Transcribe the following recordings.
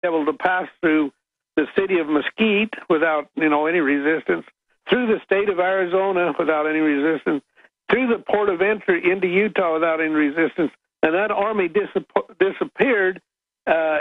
able to pass through the city of Mesquite without, any resistance, through the state of Arizona without any resistance, through the port of entry into Utah without any resistance, and that army disappeared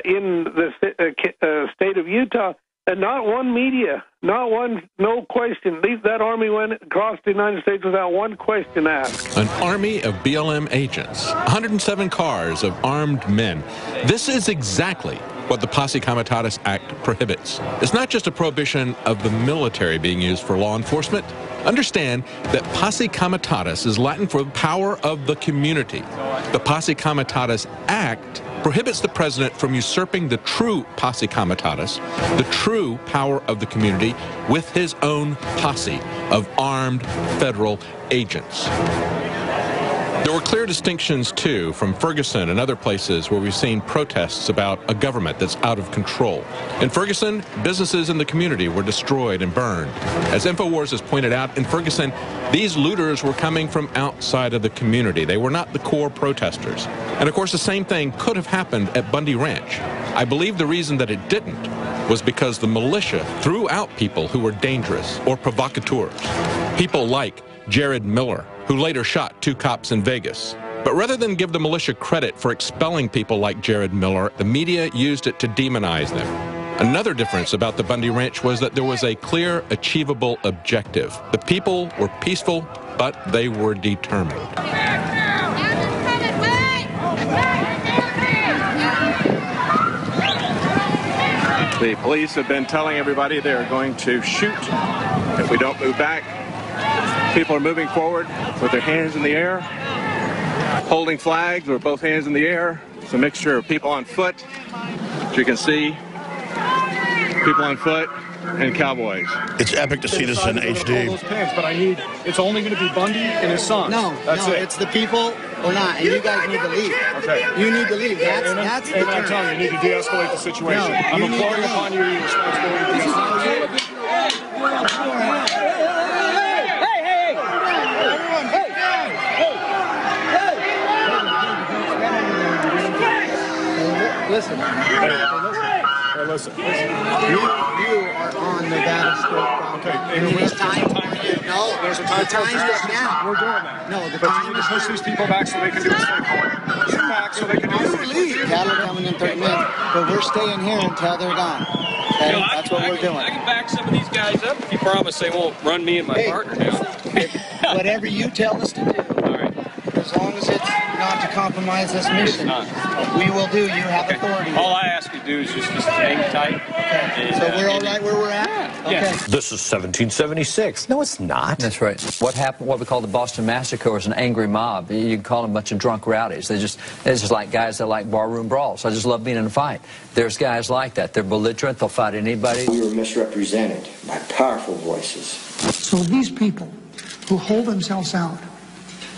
in the state of Utah, and not one media, no question. That army went across the United States without one question asked. An army of BLM agents, 107 cars of armed men. This is exactly what the Posse Comitatus Act prohibits. It's not just a prohibition of the military being used for law enforcement. Understand that Posse Comitatus is Latin for the power of the community. The Posse Comitatus Act prohibits the president from usurping the true Posse Comitatus, the true power of the community, with his own posse of armed federal agents. There were clear distinctions, too, from Ferguson and other places where we've seen protests about a government that's out of control. In Ferguson, businesses in the community were destroyed and burned. As InfoWars has pointed out, in Ferguson, these looters were coming from outside of the community. They were not the core protesters. And, of course, the same thing could have happened at Bundy Ranch. I believe the reason that it didn't was because the militia threw out people who were dangerous or provocateurs. People like Jared Miller, who later shot 2 cops in Vegas. But rather than give the militia credit for expelling people like Jared Miller, the media used it to demonize them. Another difference about the Bundy Ranch was that there was a clear, achievable objective. The people were peaceful, but they were determined. The police have been telling everybody they're going to shoot if we don't move back. People are moving forward with their hands in the air, holding flags with both hands in the air. It's a mixture of people on foot, as you can see, people on foot, and cowboys. It's epic to see this in HD. Those pins, but it's only going to be Bundy and his son. No, it's the people or not, and you guys need to leave. Okay. You need to leave. That's the and I'm telling you, you need to de-escalate the situation. No, I'm imploring upon you your responsibility to de-escalate. Listen. Hey, listen. You are on Nevada State. Okay. It's time. No, there's a time. The time's just now. We're doing that. No, the but time you need is to push these people back so they can do this thing. Push them back so they can do this thing. Leave. Cattle are coming in 30 minutes, but we're staying here until they're gone. Okay? That's what we're doing. I can back some of these guys up if you promise they won't run me and my partner down. Whatever you tell us to do. All right. As long as it's not to compromise this mission, we will do. You have authority. All I ask you to do is just hang tight. Okay. So we're all right where we're at? Okay. This is 1776. No, it's not. That's right. What happened, what we call the Boston Massacre, was an angry mob. You can call them a bunch of drunk rowdies. It's just like guys that like barroom brawls. I just love being in a fight. There's guys like that. They're belligerent. They'll fight anybody. We were misrepresented by powerful voices. So these people who hold themselves out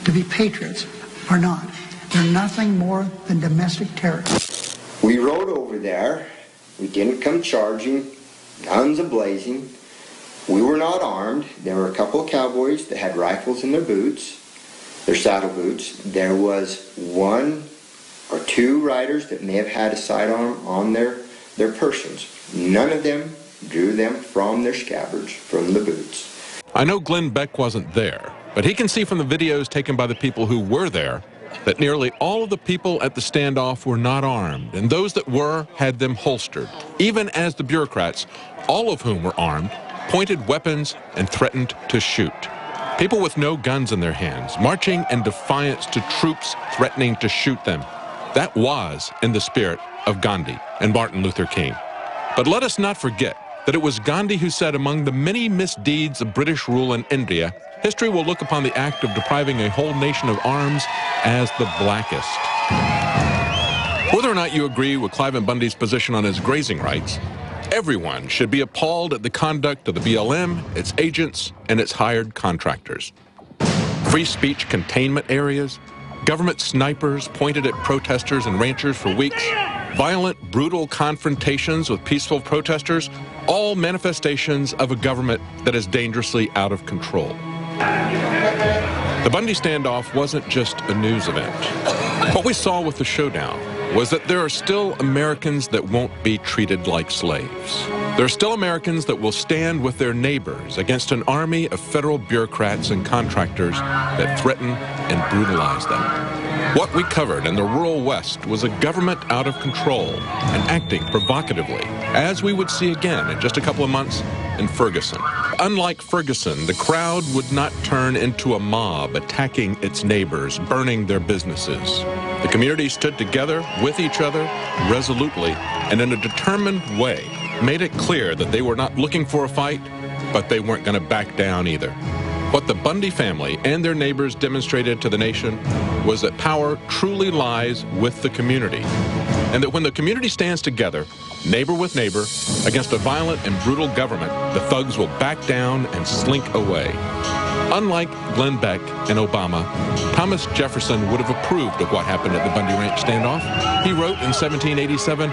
to be patriots are not. They're nothing more than domestic terrorists. We rode over there. We didn't come charging, guns a-blazing. We were not armed. There were a couple of cowboys that had rifles in their boots, their saddle boots. There was 1 or 2 riders that may have had a sidearm on their persons. None of them drew them from their scabbards, from the boots. I know Glenn Beck wasn't there, but he can see from the videos taken by the people who were there that nearly all of the people at the standoff were not armed, and those that were had them holstered, even as the bureaucrats, all of whom were armed, pointed weapons and threatened to shoot. People with no guns in their hands, marching in defiance to troops threatening to shoot them. That was in the spirit of Gandhi and Martin Luther King. But let us not forget that it was Gandhi who said, among the many misdeeds of British rule in India, history will look upon the act of depriving a whole nation of arms as the blackest. Whether or not you agree with Cliven Bundy's position on his grazing rights, everyone should be appalled at the conduct of the BLM, its agents, and its hired contractors. Free speech containment areas, government snipers pointed at protesters and ranchers for weeks, violent, brutal confrontations with peaceful protesters, all manifestations of a government that is dangerously out of control. The Bundy standoff wasn't just a news event. What we saw with the showdown was that there are still Americans that won't be treated like slaves. There are still Americans that will stand with their neighbors against an army of federal bureaucrats and contractors that threaten and brutalize them. What we covered in the rural West was a government out of control and acting provocatively, as we would see again in just a couple of months in Ferguson. Unlike Ferguson, the crowd would not turn into a mob attacking its neighbors, burning their businesses. The community stood together with each other resolutely and in a determined way made it clear that they were not looking for a fight, but they weren't going to back down either. What the Bundy family and their neighbors demonstrated to the nation was that power truly lies with the community, and that when the community stands together, neighbor with neighbor, against a violent and brutal government, the thugs will back down and slink away. Unlike Glenn Beck and Obama, Thomas Jefferson would have approved of what happened at the Bundy Ranch standoff. He wrote in 1787,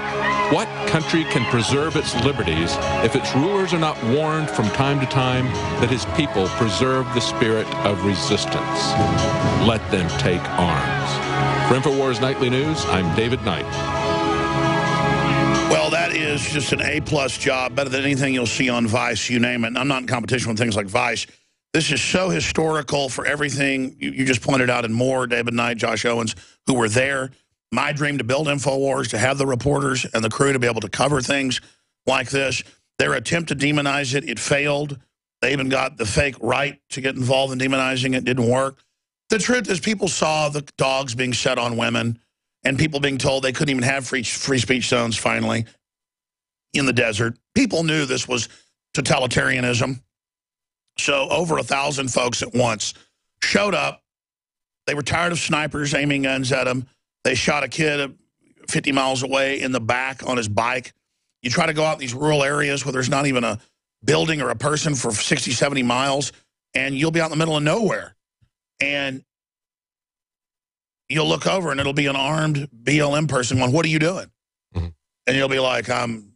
"What country can preserve its liberties if its rulers are not warned from time to time that his people preserve the spirit of resistance? Let them take arms." For InfoWars Nightly News, I'm David Knight. Well, that is just an A-plus job, better than anything you'll see on Vice, you name it. And I'm not in competition with things like Vice. This is so historical for everything you just pointed out and more, David Knight, Josh Owens, who were there. My dream to build InfoWars, to have the reporters and the crew to be able to cover things like this. Their attempt to demonize it, it failed. They even got the fake right to get involved in demonizing it. Didn't work. The truth is people saw the dogs being set on women and people being told they couldn't even have free speech zones finally in the desert. People knew this was totalitarianism. So over 1,000 folks at once showed up. They were tired of snipers aiming guns at them. They shot a kid 50 miles away in the back on his bike. You try to go out in these rural areas where there's not even a building or a person for 60, 70 miles, and you'll be out in the middle of nowhere. And you'll look over, and it'll be an armed BLM person going, "What are you doing?" Mm-hmm. And you'll be like, "I'm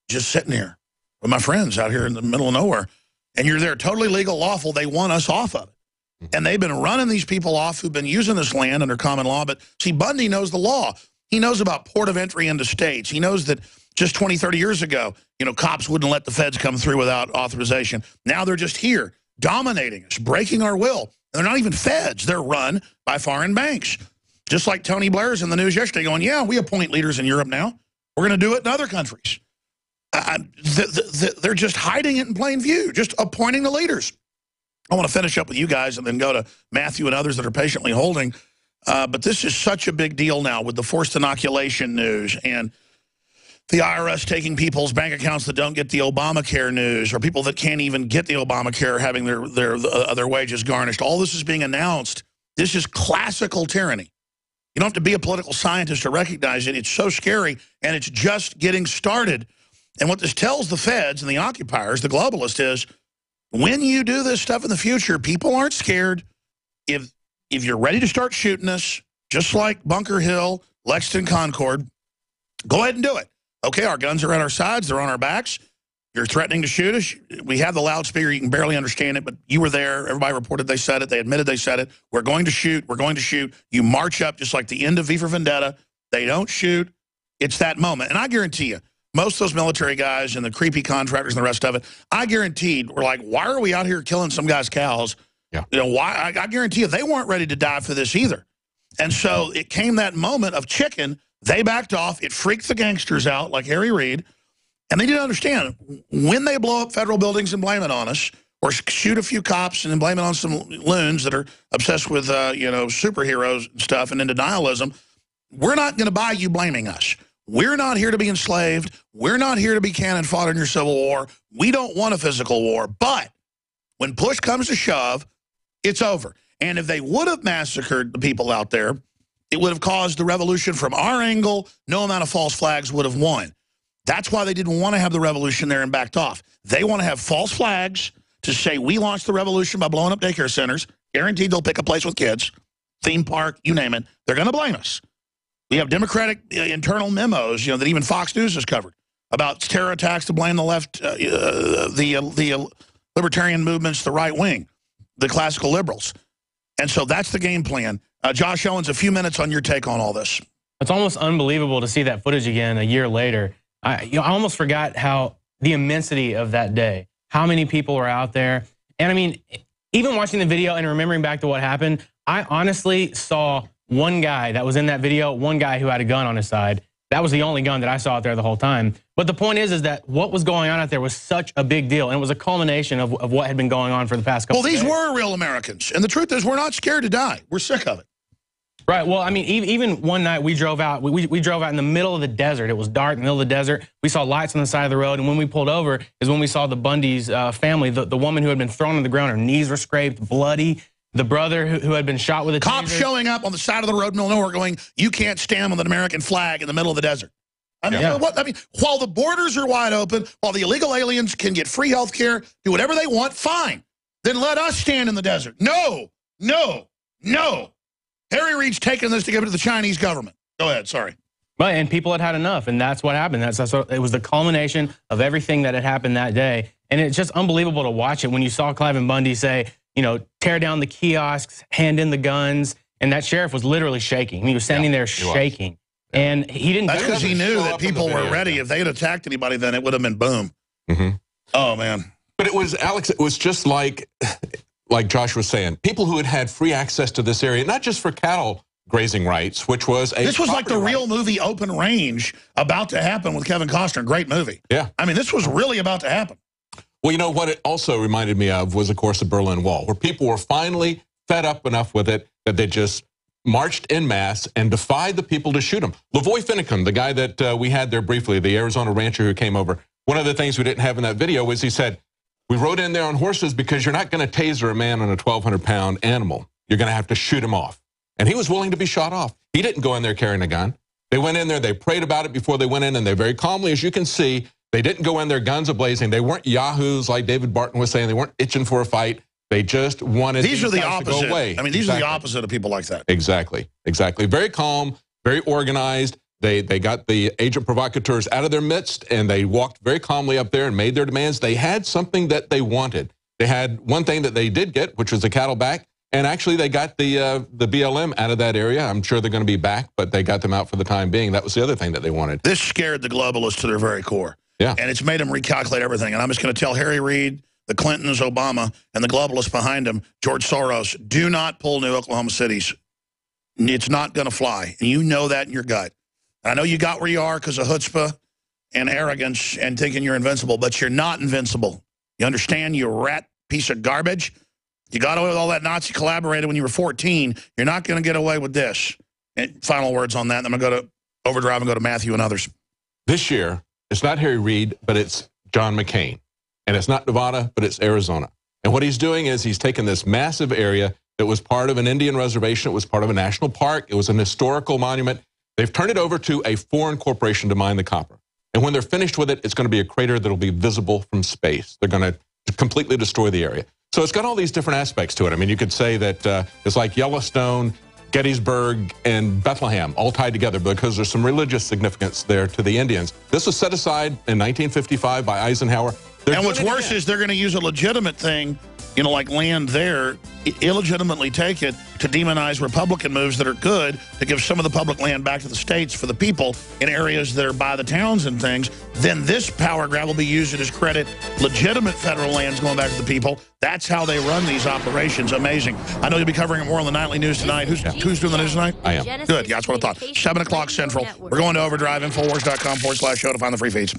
just sitting here with my friends out here in the middle of nowhere." And you're there, totally legal, lawful. They want us off of it. And they've been running these people off who've been using this land under common law. But see, Bundy knows the law. He knows about port of entry into states. He knows that just 20, 30 years ago, you know, cops wouldn't let the feds come through without authorization. Now they're just here, dominating us, breaking our will. They're not even feds. They're run by foreign banks. Just like Tony Blair's in the news yesterday going, "Yeah, we appoint leaders in Europe now. We're going to do it in other countries." They're just hiding it in plain view, just appointing the leaders. I want to finish up with you guys and then go to Matthew and others that are patiently holding. But this is such a big deal now with the forced inoculation news and the IRS taking people's bank accounts that don't get the Obamacare news, or people that can't even get the Obamacare having their wages garnished. All this is being announced. This is classical tyranny. You don't have to be a political scientist to recognize it. It's so scary, and it's just getting started. And what this tells the feds and the occupiers, the globalists, is when you do this stuff in the future, people aren't scared. If you're ready to start shooting us, just like Bunker Hill, Lexington, Concord, go ahead and do it. Okay, our guns are at our sides. They're on our backs. You're threatening to shoot us. We have the loudspeaker. You can barely understand it, but you were there. Everybody reported they said it. They admitted they said it. We're going to shoot. We're going to shoot. You march up just like the end of V for Vendetta. They don't shoot. It's that moment. And I guarantee you, most of those military guys and the creepy contractors and the rest of it, I guaranteed were like, "Why are we out here killing some guy's cows?" Yeah. You know, why? I guarantee you they weren't ready to die for this either. And so it came that moment of chicken. They backed off. It freaked the gangsters out like Harry Reid. And they didn't understand when they blow up federal buildings and blame it on us, or shoot a few cops and then blame it on some loons that are obsessed with, you know, superheroes and stuff and into denialism. We're not going to buy you blaming us. We're not here to be enslaved. We're not here to be cannon fodder in your Civil War. We don't want a physical war. But when push comes to shove, it's over. And if they would have massacred the people out there, it would have caused the revolution from our angle. No amount of false flags would have won. That's why they didn't want to have the revolution there and backed off. They want to have false flags to say we launched the revolution by blowing up daycare centers. Guaranteed they'll pick a place with kids, theme park, you name it. They're going to blame us. We have Democratic internal memos, you know, that even Fox News has covered about terror attacks to blame the left, the libertarian movements, the right wing, the classical liberals. And so that's the game plan. Josh Owens, a few minutes on your take on all this. It's almost unbelievable to see that footage again a year later. I almost forgot how the immensity of that day, how many people were out there. And I mean, even watching the video and remembering back to what happened, I honestly saw one guy that was in that video, one guy who had a gun on his side. That was the only gun that I saw out there the whole time. But the point is that what was going on out there was such a big deal. And it was a culmination of what had been going on for the past couple of days. Well, these were real Americans. And the truth is, we're not scared to die. We're sick of it. Right. Well, I mean, even one night we drove out. We drove out in the middle of the desert. It was dark in the middle of the desert. We saw lights on the side of the road. And when we pulled over is when we saw the Bundy's family, the woman who had been thrown on the ground. Her knees were scraped, bloody. The brother who had been shot with a Cops taser. showing up on the side of the road in the middle of nowhere going, you can't stand with an American flag in the middle of the desert. I mean, while the borders are wide open, while the illegal aliens can get free health care, do whatever they want, fine. Then let us stand in the desert. No, no, no. Harry Reid's taking this to give it to the Chinese government. Go ahead, sorry. Right, and people had had enough, and that's what happened. It was the culmination of everything that had happened that day. And it's just unbelievable to watch it when you saw Cliven Bundy say, you know, tear down the kiosks, hand in the guns, and that sheriff was literally shaking. He was standing there shaking. And he didn't. That's because he knew that people were ready. If they had attacked anybody, then it would have been boom. Oh, man. But it was, Alex, it was just like Josh was saying, people who had had free access to this area, not just for cattle grazing rights, which was a... This was like the real movie Open Range about to happen with Kevin Costner. Great movie. Yeah. I mean, this was really about to happen. Well, you know, what it also reminded me of was, of course, the Berlin Wall, where people were finally fed up enough with it that they just marched en masse and defied the people to shoot them. Lavoy Finicum, the guy that we had there briefly, the Arizona rancher who came over, one of the things we didn't have in that video was he said, we rode in there on horses because you're not going to taser a man on a 1,200-pound animal. You're going to have to shoot him off. And he was willing to be shot off. He didn't go in there carrying a gun. They went in there, they prayed about it before they went in, and they very calmly, as you can see, they didn't go in there guns a-blazing. They weren't yahoos like David Barton was saying. They weren't itching for a fight. They just wanted these are the opposite. To go away. I mean, these are the opposite of people like that. Exactly, exactly. Very calm, very organized. They got the agent provocateurs out of their midst, and they walked very calmly up there and made their demands. They had something that they wanted. They had one thing that they did get, which was the cattle back, and actually they got the BLM out of that area. I'm sure they're going to be back, but they got them out for the time being. That was the other thing that they wanted. This scared the globalists to their very core. Yeah. And it's made them recalculate everything. And I'm just going to tell Harry Reid, the Clintons, Obama, and the globalists behind them, George Soros, do not pull new Oklahoma cities. It's not going to fly. And you know that in your gut. I know you got where you are because of chutzpah and arrogance and thinking you're invincible, but you're not invincible. You understand, you rat piece of garbage? You got away with all that Nazi collaborated when you were 14. You're not going to get away with this. And final words on that. Then I'm going to go to Overdrive and go to Matthew and others. This year, it's not Harry Reid, but it's John McCain. And it's not Nevada, but it's Arizona. And what he's doing is he's taken this massive area that was part of an Indian reservation. It was part of a national park. It was an historical monument. They've turned it over to a foreign corporation to mine the copper. And when they're finished with it, it's going to be a crater that will be visible from space. They're going to completely destroy the area. So it's got all these different aspects to it. I mean, you could say that it's like Yellowstone, Gettysburg, and Bethlehem all tied together because there's some religious significance there to the Indians. This was set aside in 1955 by Eisenhower. And what's worse is they're going to use a legitimate thing, you know, like land there, illegitimately take it to demonize Republican moves that are good, to give some of the public land back to the states for the people in areas that are by the towns and things. Then this power grab will be used to discredit legitimate federal lands going back to the people. That's how they run these operations. Amazing. I know you'll be covering it more on the nightly news tonight. Who's doing the news tonight? I am. Good. Yeah, that's what I thought. 7 o'clock Central. We're going to Overdrive, Infowars.com/show to find the free feeds.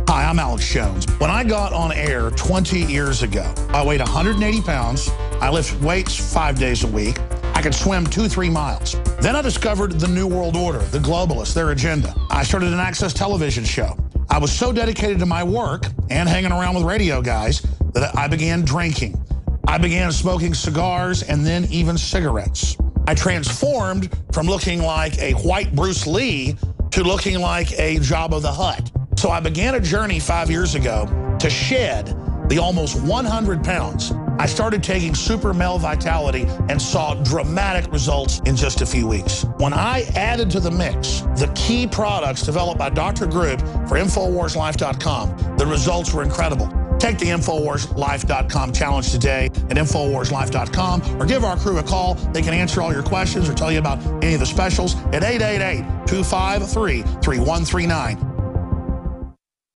Hi, I'm Alex Jones. When I got on air 20 years ago, I weighed 180 pounds. I lift weights 5 days a week. I could swim 2-3 miles. Then I discovered the New World Order, the globalists, their agenda. I started an Access television show. I was so dedicated to my work and hanging around with radio guys that I began drinking. I began smoking cigars and then even cigarettes. I transformed from looking like a white Bruce Lee to looking like a Jabba the Hutt. So I began a journey 5 years ago to shed the almost 100 pounds. I started taking Super Male Vitality and saw dramatic results in just a few weeks. When I added to the mix the key products developed by Dr. Group for InfoWarsLife.com, the results were incredible. Take the InfoWarsLife.com challenge today at InfoWarsLife.com or give our crew a call. They can answer all your questions or tell you about any of the specials at 888-253-3139.